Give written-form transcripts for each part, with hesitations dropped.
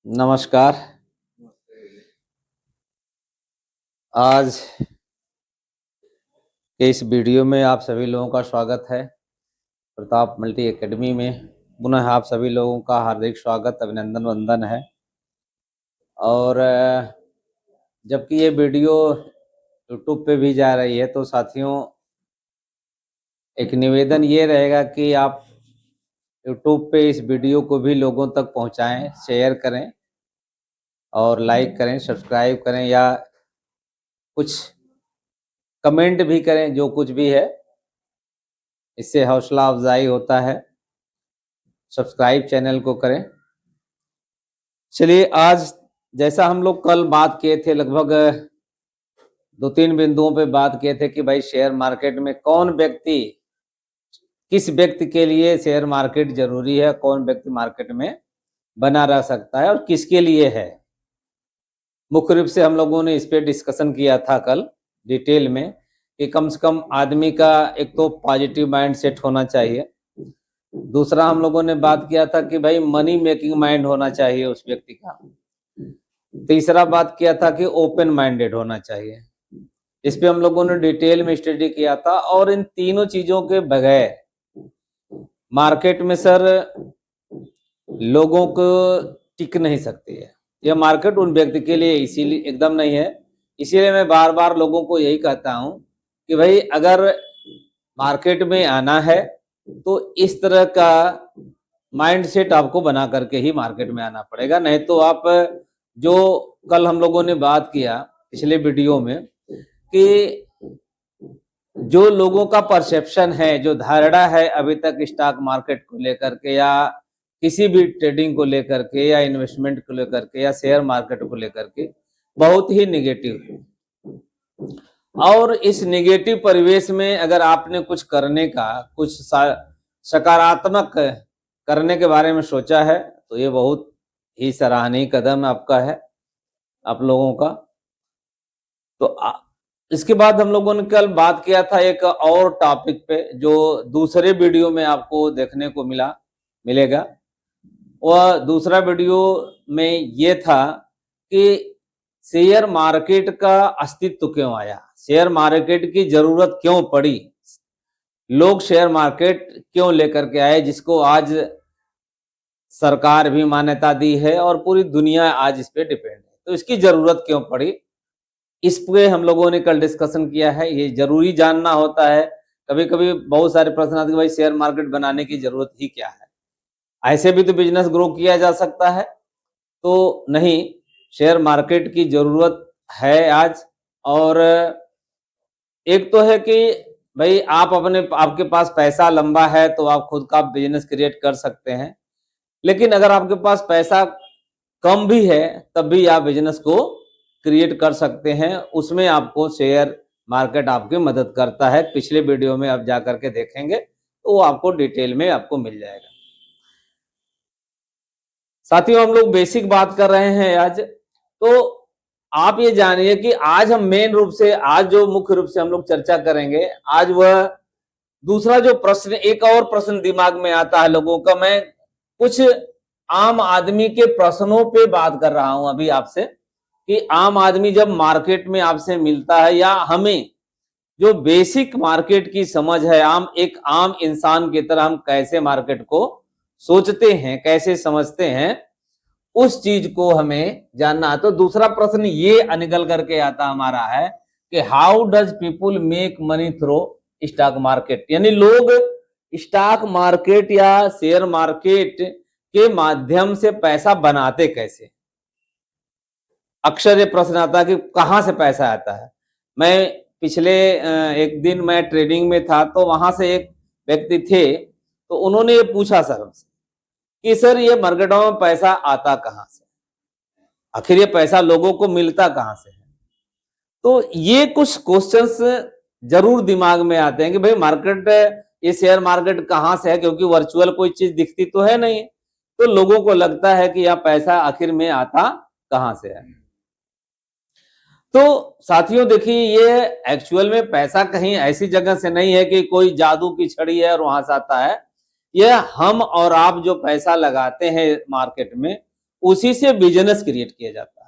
नमस्कार। आज के इस वीडियो में आप सभी लोगों का स्वागत है। प्रताप मल्टी एकेडमी में पुनः आप सभी लोगों का हार्दिक स्वागत, अभिनंदन, वंदन है। और जबकि ये वीडियो यूट्यूब पे भी जा रही है तो साथियों एक निवेदन ये रहेगा कि आप यूट्यूब पे इस वीडियो को भी लोगों तक पहुंचाएं, शेयर करें और लाइक करें, सब्सक्राइब करें या कुछ कमेंट भी करें, जो कुछ भी है। इससे हौसला अफजाई होता है। सब्सक्राइब चैनल को करें। चलिए, आज जैसा हम लोग कल बात किए थे, लगभग 2-3 बिंदुओं पे बात किए थे कि भाई शेयर मार्केट में कौन व्यक्ति, किस व्यक्ति के लिए शेयर मार्केट जरूरी है, कौन व्यक्ति मार्केट में बना रह सकता है और किसके लिए है। मुख्य रूप से हम लोगों ने इस पे डिस्कशन किया था कल डिटेल में कि कम से कम आदमी का एक तो पॉजिटिव माइंड सेट होना चाहिए। दूसरा हम लोगों ने बात किया था कि भाई मनी मेकिंग माइंड होना चाहिए उस व्यक्ति का। तीसरा बात किया था कि ओपन माइंडेड होना चाहिए। इस पे हम लोगों ने डिटेल में स्टडी किया था। और इन तीनों चीजों के बगैर मार्केट में सर लोगों को टिक नहीं सकती है। यह मार्केट उन व्यक्ति के लिए इसीलिए एकदम नहीं है। इसीलिए मैं बार बार लोगों को यही कहता हूं कि भाई अगर मार्केट में आना है तो इस तरह का माइंडसेट आपको बना करके ही मार्केट में आना पड़ेगा। नहीं तो आप जो कल हम लोगों ने बात किया पिछले वीडियो में कि जो लोगों का परसेप्शन है, जो धारणा है अभी तक स्टॉक मार्केट को लेकर के या किसी भी ट्रेडिंग को लेकर के या इन्वेस्टमेंट को लेकर के या शेयर मार्केट को लेकर के, बहुत ही निगेटिव है। और इस निगेटिव परिवेश में अगर आपने कुछ करने का, कुछ सकारात्मक करने के बारे में सोचा है तो ये बहुत ही सराहनीय कदम आपका है, आप लोगों का। तो इसके बाद हम लोगों ने कल बात किया था एक और टॉपिक पे, जो दूसरे वीडियो में आपको देखने को मिलेगा। वह दूसरा वीडियो में ये था कि शेयर मार्केट का अस्तित्व क्यों आया, शेयर मार्केट की जरूरत क्यों पड़ी, लोग शेयर मार्केट क्यों लेकर के आए, जिसको आज सरकार भी मान्यता दी है और पूरी दुनिया आज इस पे डिपेंड है। तो इसकी जरूरत क्यों पड़ी, इस पे हम लोगों ने कल डिस्कशन किया है। ये जरूरी जानना होता है। कभी कभी बहुत सारे प्रश्न आते हैं, भाई शेयर मार्केट बनाने की जरूरत ही क्या है, ऐसे भी तो बिजनेस ग्रो किया जा सकता है। तो नहीं, शेयर मार्केट की जरूरत है आज। और एक तो है कि भाई आपके पास पैसा लंबा है तो आप खुद का बिजनेस क्रिएट कर सकते हैं। लेकिन अगर आपके पास पैसा कम भी है तब भी आप बिजनेस को क्रिएट कर सकते हैं। उसमें आपको शेयर मार्केट आपकी मदद करता है। पिछले वीडियो में आप जाकर के देखेंगे तो वो आपको डिटेल में आपको मिल जाएगा। साथियों, हम लोग बेसिक बात कर रहे हैं आज। तो आप ये जानिए कि आज हम मेन रूप से, आज जो मुख्य रूप से हम लोग चर्चा करेंगे, आज वह दूसरा जो प्रश्न, एक और प्रश्न दिमाग में आता है लोगों का। मैं कुछ आम आदमी के प्रश्नों पे बात कर रहा हूं अभी आपसे कि आम आदमी जब मार्केट में आपसे मिलता है या हमें जो बेसिक मार्केट की समझ है, एक आम इंसान की तरह हम कैसे मार्केट को सोचते हैं, कैसे समझते हैं, उस चीज को हमें जानना है। तो दूसरा प्रश्न ये निकल करके आता हमारा है कि how does people make money through stock market, यानी लोग स्टॉक मार्केट या शेयर मार्केट के माध्यम से पैसा बनाते कैसे। अक्सर ये प्रश्न आता है कि कहां से पैसा आता है। मैं पिछले एक दिन मैं ट्रेडिंग में था तो वहां से एक व्यक्ति थे, तो उन्होंने ये पूछा सर हमसे कि सर ये मार्केटों में पैसा आता कहां से, आखिर ये पैसा लोगों को मिलता कहां से है। तो ये कुछ क्वेश्चंस जरूर दिमाग में आते हैं कि भाई मार्केट, ये शेयर मार्केट कहां से है, क्योंकि वर्चुअल कोई चीज दिखती तो है नहीं। तो लोगों को लगता है कि यह पैसा आखिर में आता कहां से है। तो साथियों देखिए, ये एक्चुअल में पैसा कहीं ऐसी जगह से नहीं है कि कोई जादू की छड़ी है और वहां से आता है। यह हम और आप जो पैसा लगाते हैं मार्केट में, उसी से बिजनेस क्रिएट किया जाता है।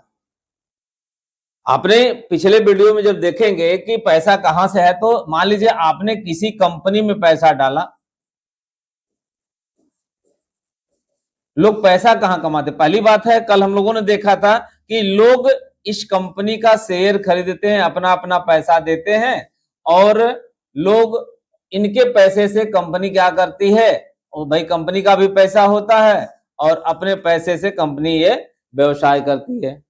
आपने पिछले वीडियो में जब देखेंगे कि पैसा कहां से है, तो मान लीजिए आपने किसी कंपनी में पैसा डाला, लोग पैसा कहां कमाते? पहली बात है, कल हम लोगों ने देखा था कि लोग इस कंपनी का शेयर खरीदते हैं, अपना अपना पैसा देते हैं, और लोग इनके पैसे से कंपनी क्या करती है, और भाई कंपनी का भी पैसा होता है और अपने पैसे से कंपनी ये व्यवसाय करती है,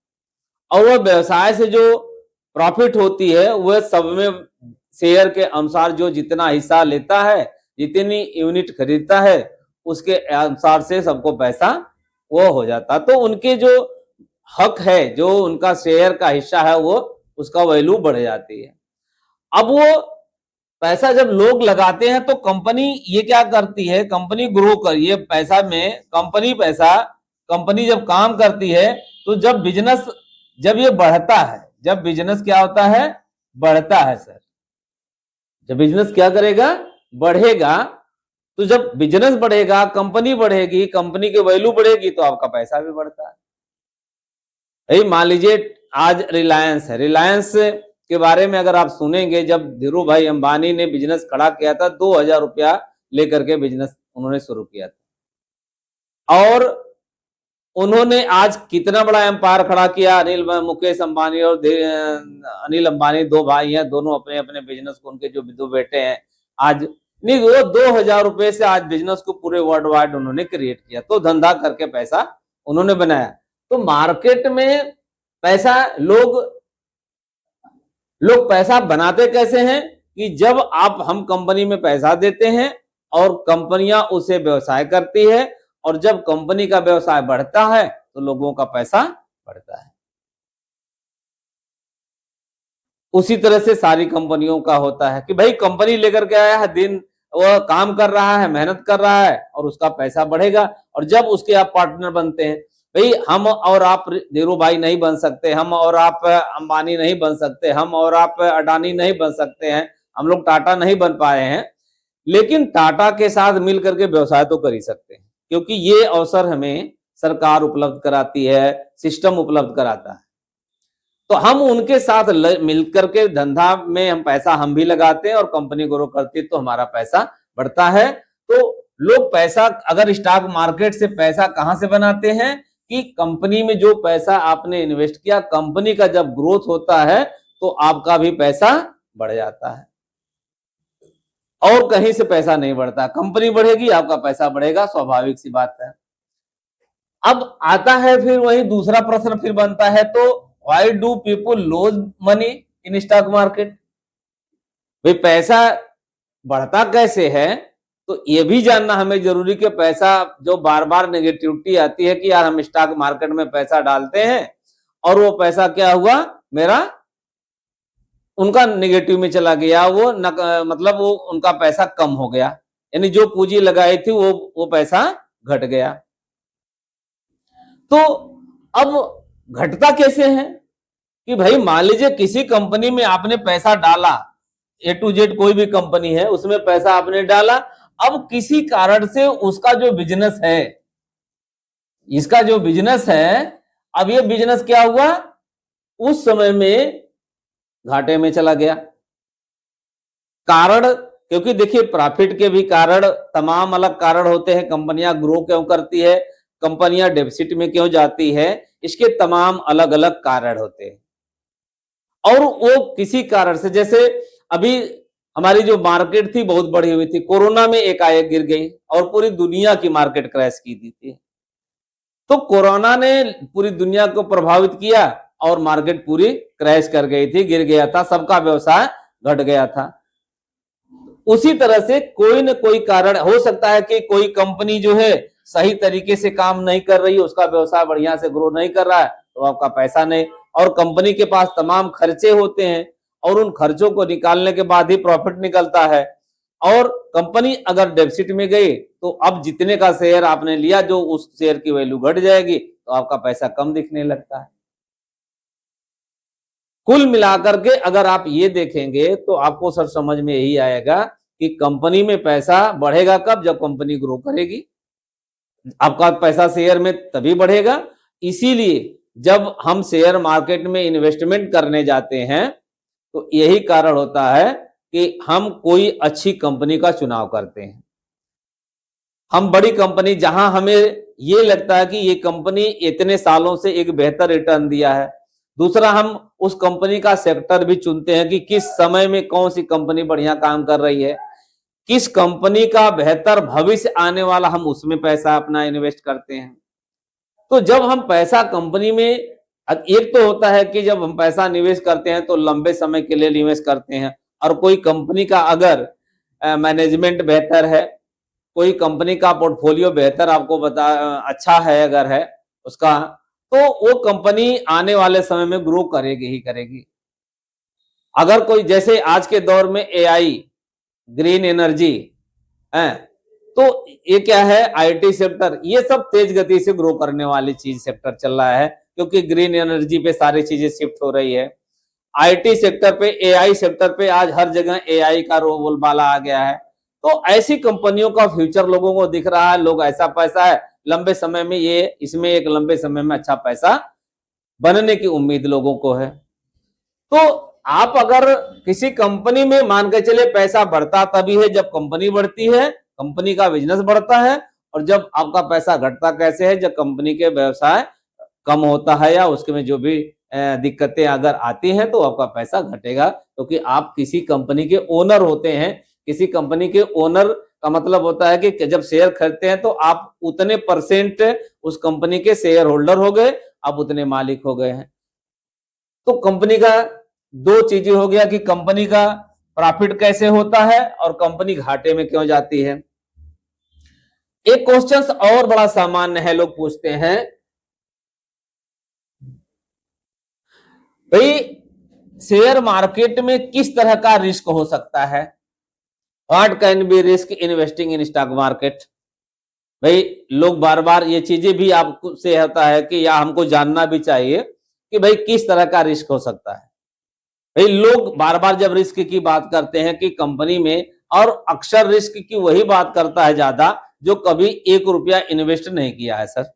और वह व्यवसाय से जो प्रॉफिट होती है वह सब में शेयर के अनुसार जो जितना हिस्सा लेता है, जितनी यूनिट खरीदता है, उसके अनुसार से सबको पैसा वो हो जाता। तो उनके जो हक है, जो उनका शेयर का हिस्सा है, वो उसका वैल्यू बढ़ जाती है। अब वो पैसा जब लोग लगाते हैं तो कंपनी ये क्या करती है, कंपनी ग्रो कर, ये पैसा में कंपनी जब काम करती है, तो जब बिजनेस जब ये बढ़ता है, जब बिजनेस क्या होता है, बढ़ता है सर, जब बिजनेस क्या करेगा, बढ़ेगा, तो जब बिजनेस बढ़ेगा, कंपनी बढ़ेगी, कंपनी की वैल्यू बढ़ेगी, तो आपका पैसा भी बढ़ता है। मान लीजिए आज रिलायंस है, रिलायंस के बारे में अगर आप सुनेंगे, जब धीरू भाई अंबानी ने बिजनेस खड़ा किया था, 2000 रुपया लेकर के बिजनेस उन्होंने शुरू किया था, और उन्होंने आज कितना बड़ा एम्पायर खड़ा किया। मुकेश अंबानी और अनिल अंबानी दो भाई हैं, दोनों अपने अपने बिजनेस को, उनके जो दो बेटे हैं, आज नहीं, वो 2000 रुपए से आज बिजनेस को पूरे वर्ल्ड वाइड उन्होंने क्रिएट किया, तो धंधा करके पैसा उन्होंने बनाया। तो मार्केट में पैसा लोग पैसा बनाते कैसे हैं, कि जब हम कंपनी में पैसा देते हैं और कंपनियां उसे व्यवसाय करती है, और जब कंपनी का व्यवसाय बढ़ता है तो लोगों का पैसा बढ़ता है। उसी तरह से सारी कंपनियों का होता है कि भाई कंपनी लेकर के आया है, दिन वह काम कर रहा है, मेहनत कर रहा है, और उसका पैसा बढ़ेगा। और जब उसके आप पार्टनर बनते हैं, भाई हम और आप धीरू भाई नहीं बन सकते, हम और आप अंबानी नहीं बन सकते, हम और आप अडानी नहीं बन सकते हैं, हम लोग टाटा नहीं बन पाए हैं, लेकिन टाटा के साथ मिल करके व्यवसाय तो कर ही सकते हैं, क्योंकि ये अवसर हमें सरकार उपलब्ध कराती है, सिस्टम उपलब्ध कराता है। तो हम उनके साथ मिलकर के धंधा में हम पैसा हम भी लगाते हैं, और कंपनी ग्रो करती है तो हमारा पैसा बढ़ता है। तो लोग पैसा, अगर स्टॉक मार्केट से पैसा कहां से बनाते हैं, कि कंपनी में जो पैसा आपने इन्वेस्ट किया, कंपनी का जब ग्रोथ होता है तो आपका भी पैसा बढ़ जाता है, और कहीं से पैसा नहीं बढ़ता। कंपनी बढ़ेगी, आपका पैसा बढ़ेगा, स्वाभाविक सी बात है। अब आता है फिर वही दूसरा प्रश्न फिर बनता है, तो why do people lose money in stock market? भाई पैसा बढ़ता कैसे है, तो ये भी जानना हमें जरूरी कि पैसा जो बार बार नेगेटिविटी आती है कि यार हम स्टॉक मार्केट में पैसा डालते हैं और वो पैसा क्या हुआ, मेरा उनका नेगेटिव में चला गया, वो मतलब वो उनका पैसा कम हो गया, यानी जो पूंजी लगाई थी वो पैसा घट गया। तो अब घटता कैसे है, कि भाई मान लीजिए किसी कंपनी में आपने पैसा डाला, ए टू जेड कोई भी कंपनी है, उसमें पैसा आपने डाला, अब किसी कारण से उसका जो बिजनेस है, इसका जो बिजनेस है, अब ये बिजनेस क्या हुआ, उस समय में घाटे में चला गया। कारण, क्योंकि देखिए प्रॉफिट के भी कारण, तमाम अलग कारण होते हैं, कंपनियां ग्रो क्यों करती है, कंपनियां डेफिसिट में क्यों जाती है, इसके तमाम अलग अलग कारण होते हैं। और वो किसी कारण से, जैसे अभी हमारी जो मार्केट थी बहुत बढ़ी हुई थी, कोरोना में एकाएक गिर गई और पूरी दुनिया की मार्केट क्रैश की दी थी। तो कोरोना ने पूरी दुनिया को प्रभावित किया और मार्केट पूरी क्रैश कर गई थी, गिर गया था, सबका व्यवसाय घट गया था। उसी तरह से कोई न कोई कारण हो सकता है कि कोई कंपनी जो है सही तरीके से काम नहीं कर रही है, उसका व्यवसाय बढ़िया से ग्रो नहीं कर रहा है, तो आपका पैसा नहीं, और कंपनी के पास तमाम खर्चे होते हैं और उन खर्चों को निकालने के बाद ही प्रॉफिट निकलता है। और कंपनी अगर डेफिसिट में गई तो अब जितने का शेयर आपने लिया, जो उस शेयर की वैल्यू घट जाएगी, तो आपका पैसा कम दिखने लगता है। कुल मिलाकर के अगर आप ये देखेंगे तो आपको सर समझ में यही आएगा कि कंपनी में पैसा बढ़ेगा कब, जब कंपनी ग्रो करेगी। आपका पैसा शेयर में तभी बढ़ेगा इसीलिए जब हम शेयर मार्केट में इन्वेस्टमेंट करने जाते हैं तो यही कारण होता है कि हम कोई अच्छी कंपनी का चुनाव करते हैं। हम बड़ी कंपनी, जहां हमें ये लगता है कि ये कंपनी इतने सालों से एक बेहतर रिटर्न दिया है। दूसरा, हम उस कंपनी का सेक्टर भी चुनते हैं कि किस समय में कौन सी कंपनी बढ़िया काम कर रही है, किस कंपनी का बेहतर भविष्य आने वाला, हम उसमें पैसा अपना इन्वेस्ट करते हैं। तो जब हम पैसा कंपनी में, एक तो होता है कि जब हम पैसा निवेश करते हैं तो लंबे समय के लिए निवेश करते हैं, और कोई कंपनी का अगर मैनेजमेंट बेहतर है, कोई कंपनी का पोर्टफोलियो बेहतर आपको अच्छा है अगर है उसका, तो वो कंपनी आने वाले समय में ग्रो करेगी ही करेगी। अगर कोई, जैसे आज के दौर में एआई, ग्रीन एनर्जी है, तो ये क्या है, आईटी सेक्टर, ये सब तेज गति से ग्रो करने वाली चीज सेक्टर चल रहा है, क्योंकि ग्रीन एनर्जी पे सारी चीजें शिफ्ट हो रही है। आईटी सेक्टर पे, एआई सेक्टर पे आज हर जगह एआई का बोलबाला आ गया है। तो ऐसी कंपनियों का फ्यूचर लोगों को दिख रहा है, लोग ऐसा पैसा है लंबे समय में, ये इसमें एक लंबे समय में अच्छा पैसा बनने की उम्मीद लोगों को है। तो आप अगर किसी कंपनी में मान के चले, पैसा बढ़ता तभी है जब कंपनी बढ़ती है, कंपनी का बिजनेस बढ़ता है, और जब आपका पैसा घटता कैसे है, जब कंपनी के व्यवसाय कम होता है या उसके में जो भी दिक्कतें अगर आती हैं तो आपका पैसा घटेगा, क्योंकि आप किसी कंपनी के ओनर होते हैं। किसी कंपनी के ओनर का मतलब होता है कि जब शेयर खरीदते हैं तो आप उतने परसेंट उस कंपनी के शेयर होल्डर हो गए, आप उतने मालिक हो गए हैं। तो कंपनी का दो चीजें हो गया कि कंपनी का प्रॉफिट कैसे होता है और कंपनी घाटे में क्यों जाती है। एक क्वेश्चन और बड़ा सामान्य है, लोग पूछते हैं, भाई शेयर मार्केट में किस तरह का रिस्क हो सकता है, what can be risk investing in stock market. भाई लोग बार बार ये चीजें भी आपसे होता है कि या हमको जानना भी चाहिए कि भाई किस तरह का रिस्क हो सकता है। भाई लोग बार बार जब रिस्क की बात करते हैं कि कंपनी में, और अक्सर रिस्क की वही बात करता है ज्यादा जो कभी 1 रुपया इन्वेस्ट नहीं किया है। सर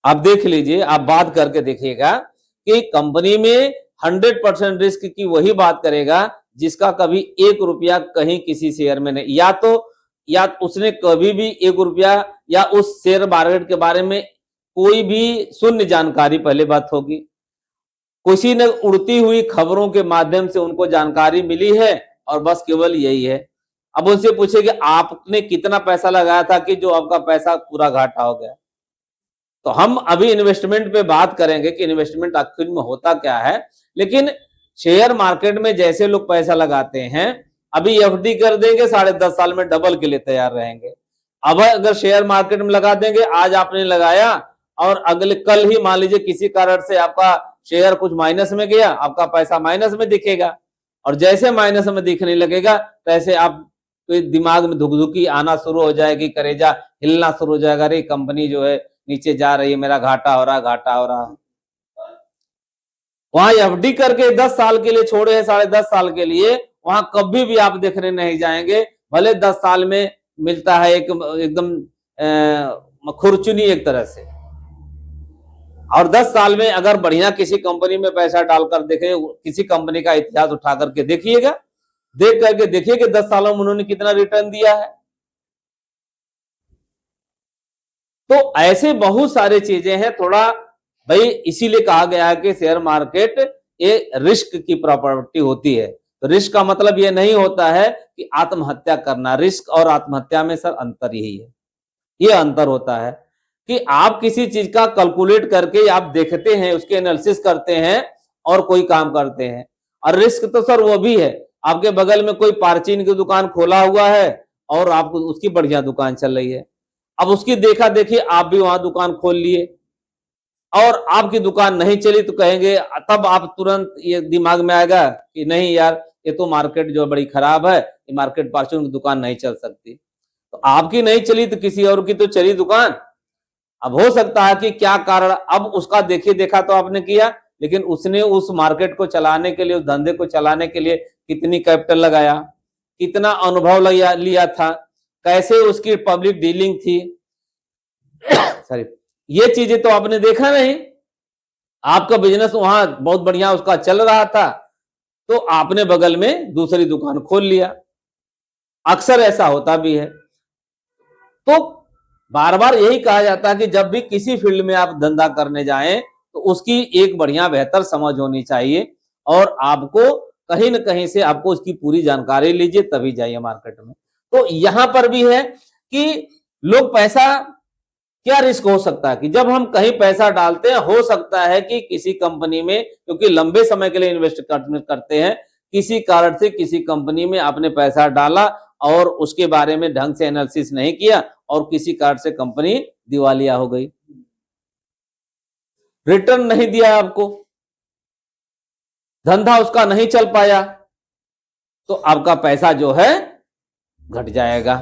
आप देख लीजिए, आप बात करके देखिएगा कि कंपनी में 100% रिस्क की वही बात करेगा जिसका कभी 1 रुपया कहीं किसी शेयर में नहीं, या उसने कभी भी 1 रुपया या उस शेयर मार्केट के बारे में कोई भी शून्य जानकारी पहले बात होगी। किसी ने उड़ती हुई खबरों के माध्यम से उनको जानकारी मिली है और बस केवल यही है। अब उनसे पूछे कि आपने कितना पैसा लगाया था कि जो आपका पैसा पूरा घाटा हो गया। तो हम अभी इन्वेस्टमेंट पे बात करेंगे कि इन्वेस्टमेंट आखिर में होता क्या है, लेकिन शेयर मार्केट में जैसे लोग पैसा लगाते हैं, अभी एफडी कर देंगे, 10.5 साल में डबल के लिए तैयार रहेंगे। अब अगर शेयर मार्केट में लगा देंगे, आज आपने लगाया और अगले कल ही मान लीजिए किसी कारण से आपका शेयर कुछ माइनस में गया, आपका पैसा माइनस में दिखेगा, और जैसे माइनस में दिखने लगेगा तैसे आप दिमाग में धुकधुकी आना शुरू हो जाएगी, करेजा हिलना शुरू हो जाएगा, अरे कंपनी जो है नीचे जा रही है, मेरा घाटा हो रहा है, घाटा हो रहा है। वहां एफडी करके 10 साल के लिए छोड़े हैं, 10.5 साल के लिए, वहां कभी भी आप देखने नहीं जाएंगे, भले 10 साल में मिलता है एकदम खुरचुनी एक तरह से। और 10 साल में अगर बढ़िया किसी कंपनी में पैसा डालकर देखें, किसी कंपनी का इतिहास उठा करके देखिएगा, देख करके देखिए कि 10 सालों में उन्होंने कितना रिटर्न दिया है। तो ऐसे बहुत सारे चीजें हैं, थोड़ा भाई इसीलिए कहा गया है कि शेयर मार्केट एक रिस्क की प्रॉपर्टी होती है। तो रिस्क का मतलब यह नहीं होता है कि आत्महत्या करना, रिस्क और आत्महत्या में सर अंतर यही है। ये अंतर होता है कि आप किसी चीज का कैलकुलेट करके आप देखते हैं, उसके एनालिसिस करते हैं और कोई काम करते हैं। और रिस्क तो सर वो भी है, आपके बगल में कोई पार्चीन की दुकान खोला हुआ है और आपको उसकी बढ़िया दुकान चल रही है, अब उसकी देखा देखी आप भी वहां दुकान खोल लिए और आपकी दुकान नहीं चली तो कहेंगे, तब आप तुरंत ये दिमाग में आएगा कि नहीं यार, ये तो मार्केट जो बड़ी खराब है, ये मार्केट पार्चून की दुकान नहीं चल सकती। तो आपकी नहीं चली तो किसी और की तो चली दुकान। अब हो सकता है कि क्या कारण, अब उसका देखिए देखा तो आपने किया, लेकिन उसने उस मार्केट को चलाने के लिए, उस धंधे को चलाने के लिए कितनी कैपिटल लगाया, कितना अनुभव लिया था, कैसे उसकी पब्लिक डीलिंग थी सॉरी, ये चीजें तो आपने देखा नहीं, आपका बिजनेस वहां बहुत बढ़िया उसका चल रहा था, तो आपने बगल में दूसरी दुकान खोल लिया। अक्सर ऐसा होता भी है। तो बार बार यही कहा जाता है कि जब भी किसी फील्ड में आप धंधा करने जाएं तो उसकी एक बढ़िया बेहतर समझ होनी चाहिए, और आपको कहीं ना कहीं से आपको उसकी पूरी जानकारी लीजिए, तभी जाइए मार्केट में। तो यहां पर भी है कि लोग पैसा, क्या रिस्क हो सकता है कि जब हम कहीं पैसा डालते हैं, हो सकता है कि किसी कंपनी में, क्योंकि लंबे समय के लिए इन्वेस्ट करते हैं, किसी कारण से किसी कंपनी में आपने पैसा डाला और उसके बारे में ढंग से एनालिसिस नहीं किया और किसी कारण से कंपनी दिवालिया हो गई, रिटर्न नहीं दिया आपको, धंधा उसका नहीं चल पाया, तो आपका पैसा जो है घट जाएगा।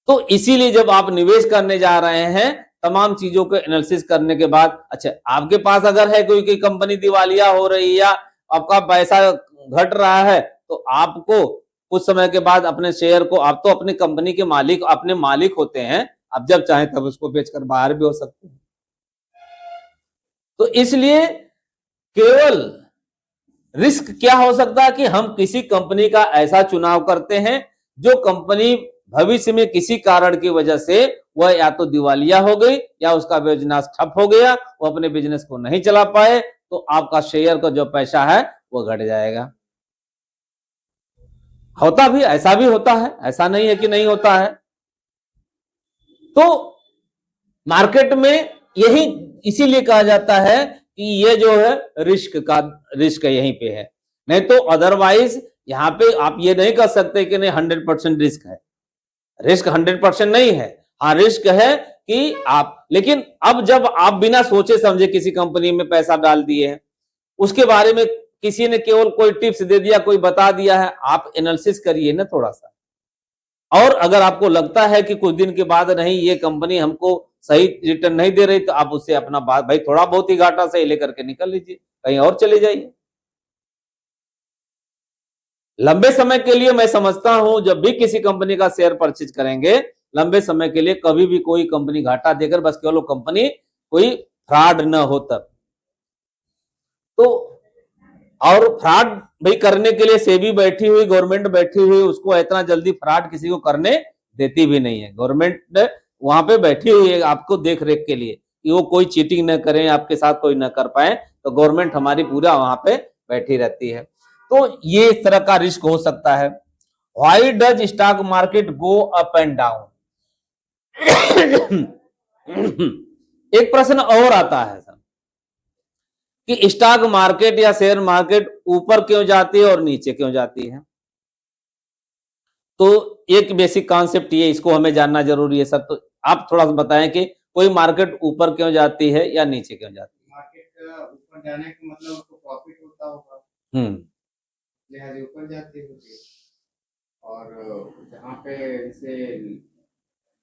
तो इसीलिए जब आप निवेश करने जा रहे हैं, तमाम चीजों को एनालिसिस करने के बाद, अच्छा आपके पास अगर है कोई कंपनी दिवालिया हो रही है या आपका पैसा घट रहा है, तो आपको कुछ समय के बाद अपने शेयर को, आप तो अपनी कंपनी के मालिक, अपने मालिक होते हैं, आप जब चाहें तब उसको बेचकर बाहर भी हो सकते हैं। तो इसलिए केवल रिस्क क्या हो सकता है कि हम किसी कंपनी का ऐसा चुनाव करते हैं जो कंपनी भविष्य में किसी कारण की वजह से वह या तो दिवालिया हो गई या उसका बिजनेस ठप हो गया, वो अपने बिजनेस को नहीं चला पाए, तो आपका शेयर का जो पैसा है वो घट जाएगा। होता भी, ऐसा भी होता है, ऐसा नहीं है कि नहीं होता है। तो मार्केट में यही इसीलिए कहा जाता है कि ये जो है रिस्क यहीं पे है, नहीं तो अदरवाइज यहां पे आप ये नहीं कर सकते कि नहीं 100% रिस्क है। रिस्क 100% नहीं है, हाँ रिस्क है कि आप, लेकिन अब जब आप बिना सोचे समझे किसी कंपनी में पैसा डाल दिए हैं, उसके बारे में किसी ने केवल कोई टिप्स दे दिया, कोई बता दिया है, आप एनालिसिस करिए ना थोड़ा सा। और अगर आपको लगता है कि कुछ दिन के बाद नहीं ये कंपनी हमको सही रिटर्न नहीं दे रही, तो आप उससे अपना बात, भाई थोड़ा बहुत ही घाटा सही लेकर के निकल लीजिए, कहीं और चले जाइए। लंबे समय के लिए मैं समझता हूं जब भी किसी कंपनी का शेयर परचेज करेंगे, लंबे समय के लिए कभी भी कोई कंपनी घाटा देकर, बस केवल कंपनी कोई फ्रॉड न हो तब। तो और फ्रॉड भाई करने के लिए सेबी बैठी हुई, गवर्नमेंट बैठी हुई, उसको इतना जल्दी फ्रॉड किसी को करने देती भी नहीं है। गवर्नमेंट वहां पे बैठी हुई है आपको देख रेख के लिए कि वो कोई चीटिंग न करें, आपके साथ कोई न कर पाए, तो गवर्नमेंट हमारी पूरा वहां पे बैठी रहती है। तो ये इस तरह का रिस्क हो सकता है। Why does stock market go up and down? एक प्रश्न और आता है सर कि स्टॉक मार्केट या शेयर मार्केट ऊपर क्यों जाती है और नीचे क्यों जाती है? तो एक बेसिक कॉन्सेप्ट ये, इसको हमें जानना जरूरी है सर। तो आप थोड़ा सा बताएं कि कोई मार्केट ऊपर क्यों जाती है या नीचे क्यों जाती है? मार्केट ऊपर जाने का मतलब उसको प्रॉफिट होता होगा, लिहाजा ऊपर जाती होगी, और जहाँ पे इसे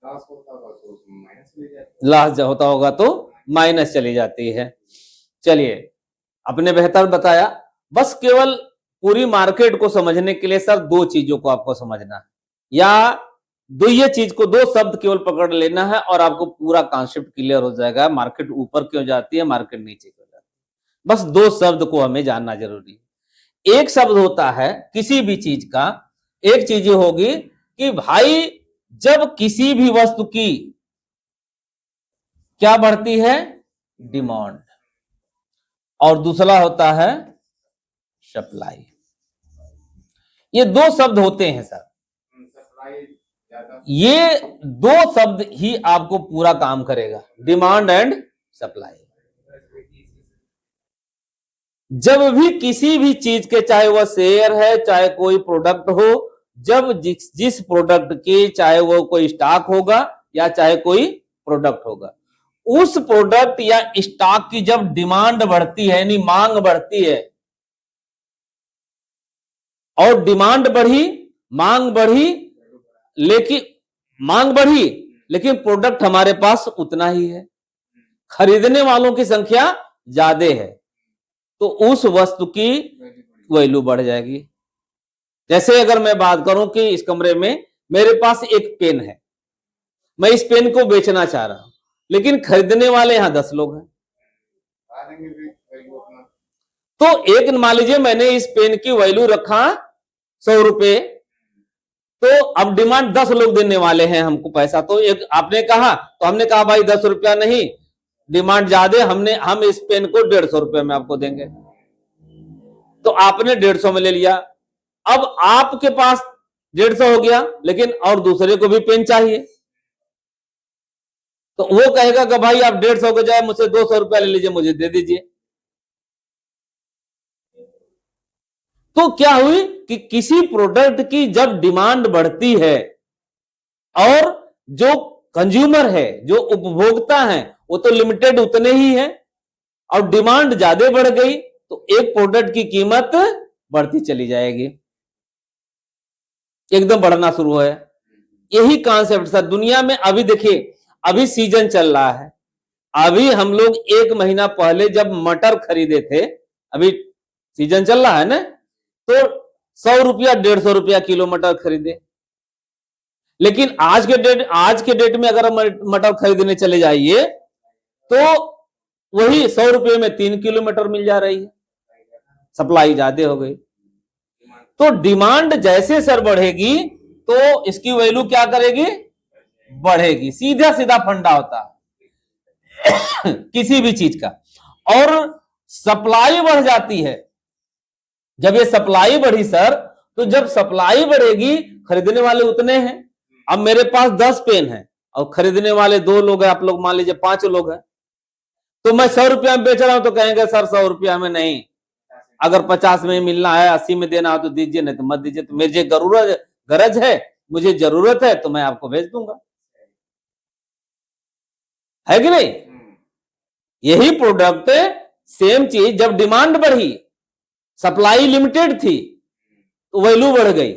लॉस होता होगा तो माइनस चली जाती है। लॉस होता होगा तो माइनस चली जाती है। चलिए, आपने बेहतर बताया। बस केवल पूरी मार्केट को समझने के लिए सर दो चीजों को आपको समझना है, या दो ये चीज को, दो शब्द केवल पकड़ लेना है और आपको पूरा कॉन्सेप्ट क्लियर हो जाएगा। मार्केट ऊपर क्यों जाती है, मार्केट नीचे क्यों जाती है, बस दो शब्द को हमें जानना जरूरी है। एक शब्द होता है किसी भी चीज का, एक चीज होगी कि भाई जब किसी भी वस्तु की क्या बढ़ती है, डिमांड, और दूसरा होता है सप्लाई। ये दो शब्द होते हैं सर, ये दो शब्द ही आपको पूरा काम करेगा, डिमांड एंड सप्लाई। जब भी किसी भी चीज के, चाहे वह शेयर है चाहे कोई प्रोडक्ट हो, जब जिस प्रोडक्ट की, चाहे वो कोई स्टॉक होगा या चाहे कोई प्रोडक्ट होगा, उस प्रोडक्ट या स्टॉक की जब डिमांड बढ़ती है, यानी मांग बढ़ती है, और डिमांड बढ़ी, मांग बढ़ी, लेकिन मांग बढ़ी लेकिन प्रोडक्ट हमारे पास उतना ही है, खरीदने वालों की संख्या ज्यादा है, तो उस वस्तु की वैल्यू बढ़ जाएगी। जैसे अगर मैं बात करूं कि इस कमरे में मेरे पास एक पेन है, मैं इस पेन को बेचना चाह रहा हूं, लेकिन खरीदने वाले यहाँ 10 लोग हैं। आ देंगे भी वैल्यू अपना। तो एक मान लीजिए मैंने इस पेन की वैल्यू रखा 100 रुपए, तो अब डिमांड 10 लोग देने वाले हैं हमको पैसा। तो एक आपने कहा, तो हमने कहा भाई 10 रुपया नहीं, डिमांड ज्यादा, हम इस पेन को 150 रुपये में आपको देंगे। तो आपने 150 में ले लिया। अब आपके पास 150 हो गया, लेकिन और दूसरे को भी पेन चाहिए, तो वो कहेगा कि भाई आप 150 के जाए मुझसे 200 रुपया ले लीजिए, मुझे दे दीजिए। तो क्या हुई कि किसी प्रोडक्ट की जब डिमांड बढ़ती है और जो कंज्यूमर है, जो उपभोक्ता है, वो तो लिमिटेड उतने ही है, और डिमांड ज्यादा बढ़ गई तो एक प्रोडक्ट की कीमत बढ़ती चली जाएगी, एकदम बढ़ना शुरू है। यही कॉन्सेप्ट सर दुनिया में अभी देखिए, अभी सीजन चल रहा है। अभी हम लोग 1 महीना पहले जब मटर खरीदे थे, अभी सीजन चल रहा है ना, तो 100 रुपया 150 रुपया किलो मटर खरीदे। लेकिन आज के डेट में अगर मटर खरीदने चले जाइए तो वही 100 रुपये में 3 किलो मटर मिल जा रही है, सप्लाई ज्यादा हो गई। तो डिमांड जैसे सर बढ़ेगी तो इसकी वैल्यू क्या करेगी, बढ़ेगी। सीधा सीधा फंडा होता है किसी भी चीज का। और सप्लाई बढ़ जाती है, जब ये सप्लाई बढ़ी सर, तो जब सप्लाई बढ़ेगी खरीदने वाले उतने हैं। अब मेरे पास 10 पेन है और खरीदने वाले 2 लोग हैं, आप लोग मान लीजिए 5 लोग हैं, तो मैं 100 रुपया में बेच रहा हूं तो कहेंगे सर 100 रुपया में नहीं, अगर 50 में मिलना है, 80 में देना हो तो दीजिए, नहीं तो मत दीजिए। तो मुझे गरज है, मुझे जरूरत है, तो मैं आपको भेज दूंगा, है कि नहीं। यही प्रोडक्ट सेम चीज जब डिमांड बढ़ी, सप्लाई लिमिटेड थी, तो वैल्यू बढ़ गई,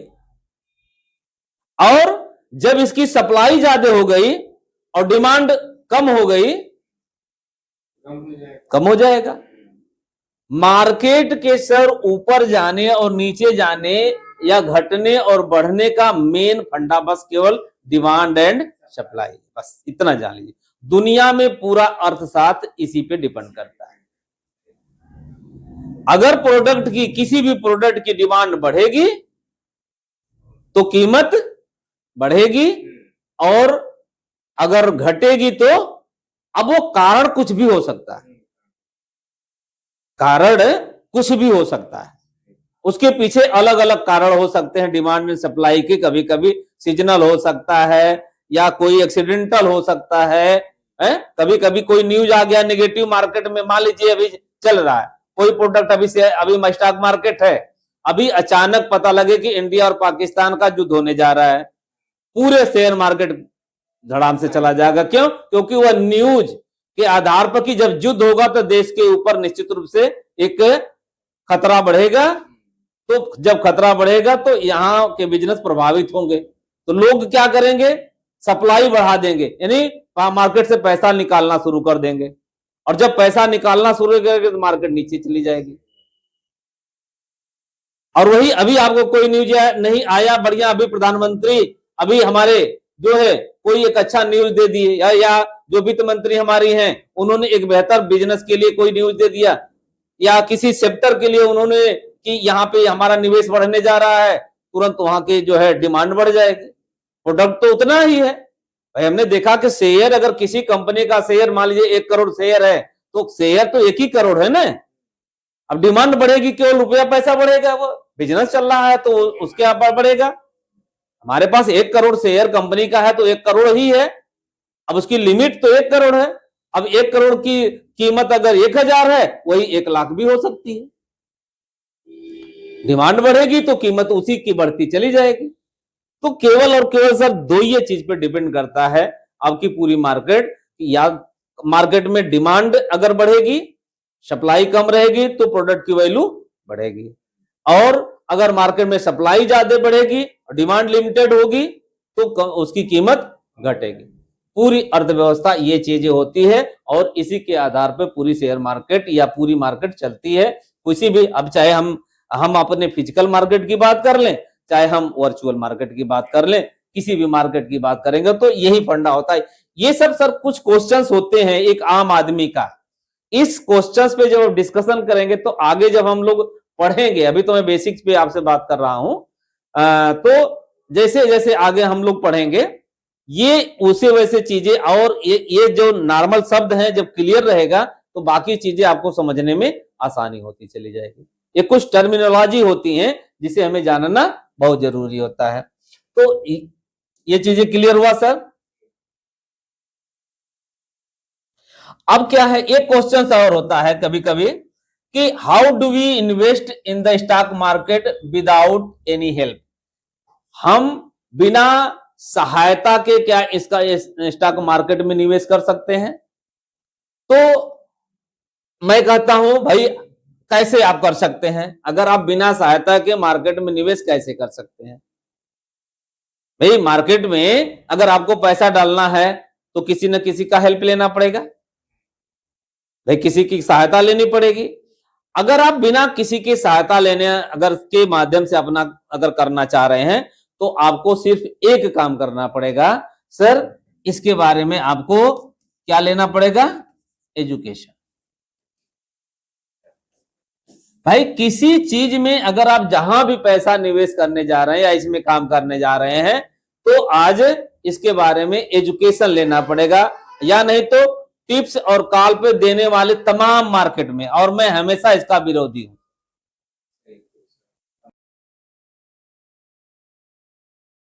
और जब इसकी सप्लाई ज्यादा हो गई और डिमांड कम हो गई, कम हो जाएगा। मार्केट के सर ऊपर जाने और नीचे जाने या घटने और बढ़ने का मेन फंडा बस केवल डिमांड एंड सप्लाई, बस इतना जान लीजिए। दुनिया में पूरा अर्थशास्त्र इसी पे डिपेंड करता है। अगर प्रोडक्ट की, किसी भी प्रोडक्ट की डिमांड बढ़ेगी तो कीमत बढ़ेगी, और अगर घटेगी तो, अब वो कारण कुछ भी हो सकता है, कारण कुछ भी हो सकता है, उसके पीछे अलग अलग कारण हो सकते हैं डिमांड एंड सप्लाई के। कभी कभी सीजनल हो सकता है, या कोई एक्सीडेंटल हो सकता है, कभी कभी कोई न्यूज आ गया नेगेटिव मार्केट में, मान लीजिए अभी चल रहा है कोई प्रोडक्ट, अभी स्टॉक मार्केट है, अभी अचानक पता लगे कि इंडिया और पाकिस्तान का युद्ध होने जा रहा है, पूरे शेयर मार्केट धड़ाम से चला जाएगा। क्यों? क्योंकि वह न्यूज के आधार पर कि जब युद्ध होगा तो देश के ऊपर निश्चित रूप से एक खतरा बढ़ेगा, तो जब खतरा बढ़ेगा तो यहां के बिजनेस प्रभावित होंगे, तो लोग क्या करेंगे, सप्लाई बढ़ा देंगे, यानी मार्केट से पैसा निकालना शुरू कर देंगे, और जब पैसा निकालना शुरू करेंगे तो मार्केट नीचे चली जाएगी। और वही अभी आपको कोई न्यूज नहीं आया बढ़िया, अभी प्रधानमंत्री अभी हमारे जो है कोई एक अच्छा न्यूज दे दिए, या जो वित्त मंत्री हमारी हैं उन्होंने एक बेहतर बिजनेस के लिए कोई न्यूज दे दिया, या किसी सेक्टर के लिए उन्होंने कि यहाँ पे हमारा निवेश बढ़ने जा रहा है, तुरंत वहां के जो है डिमांड बढ़ जाएगी। प्रोडक्ट तो उतना ही है भाई। हमने देखा कि शेयर, अगर किसी कंपनी का शेयर मान लीजिए 1 करोड़ शेयर है, तो शेयर तो 1 ही करोड़ है ना। अब डिमांड बढ़ेगी, केवल रुपया पैसा बढ़ेगा, वो बिजनेस चल रहा है तो उसके ऊपर बढ़ेगा। हमारे पास 1 करोड़ शेयर कंपनी का है तो 1 करोड़ ही है, अब उसकी लिमिट तो 1 करोड़ है। अब 1 करोड़ की कीमत अगर 1000 है, वही 1 लाख भी हो सकती है। डिमांड बढ़ेगी तो कीमत उसी की बढ़ती चली जाएगी। तो केवल और केवल सर 2 ही चीज पे डिपेंड करता है आपकी पूरी मार्केट, या मार्केट में डिमांड अगर बढ़ेगी, सप्लाई कम रहेगी तो प्रोडक्ट की वैल्यू बढ़ेगी, और अगर मार्केट में सप्लाई ज्यादा बढ़ेगी और डिमांड लिमिटेड होगी तो उसकी कीमत घटेगी। पूरी अर्थव्यवस्था ये चीजें होती है, और इसी के आधार पर पूरी शेयर मार्केट या पूरी मार्केट चलती है। किसी भी, अब चाहे हम अपने फिजिकल मार्केट की बात कर लें, चाहे हम वर्चुअल मार्केट की बात कर लें, किसी भी मार्केट की बात करेंगे तो यही फंडा होता है। ये सब सर कुछ क्वेश्चंस होते हैं एक आम आदमी का। इस क्वेश्चंस पे जब डिस्कशन करेंगे तो आगे जब हम लोग पढ़ेंगे, अभी तो मैं बेसिक्स पे आपसे बात कर रहा हूं, तो जैसे जैसे आगे हम लोग पढ़ेंगे ये उसे वैसे चीजें, और ये जो नॉर्मल शब्द हैं जब क्लियर रहेगा तो बाकी चीजें आपको समझने में आसानी होती चली जाएगी। ये कुछ टर्मिनोलॉजी होती हैं जिसे हमें जानना बहुत जरूरी होता है। तो ये चीजें क्लियर हुआ सर। अब क्या है, एक क्वेश्चन और होता है कभी कभी कि how do we invest in the stock market without any help. हम बिना सहायता के क्या इसका स्टॉक मार्केट में निवेश कर सकते हैं? तो मैं कहता हूं भाई कैसे आप कर सकते हैं? अगर आप बिना सहायता के मार्केट में निवेश कैसे कर सकते हैं? भाई मार्केट में अगर आपको पैसा डालना है तो किसी न किसी का हेल्प लेना पड़ेगा, भाई किसी की सहायता लेनी पड़ेगी। अगर आप बिना किसी की सहायता लेने अगर के माध्यम से अपना अगर करना चाह रहे हैं तो आपको सिर्फ एक काम करना पड़ेगा सर, इसके बारे में आपको क्या लेना पड़ेगा? एजुकेशन। भाई किसी चीज में अगर आप जहां भी पैसा निवेश करने जा रहे हैं या इसमें काम करने जा रहे हैं तो आज इसके बारे में एजुकेशन लेना पड़ेगा, या नहीं तो टिप्स और कॉल पे देने वाले तमाम मार्केट में, और मैं हमेशा इसका विरोधी हूं।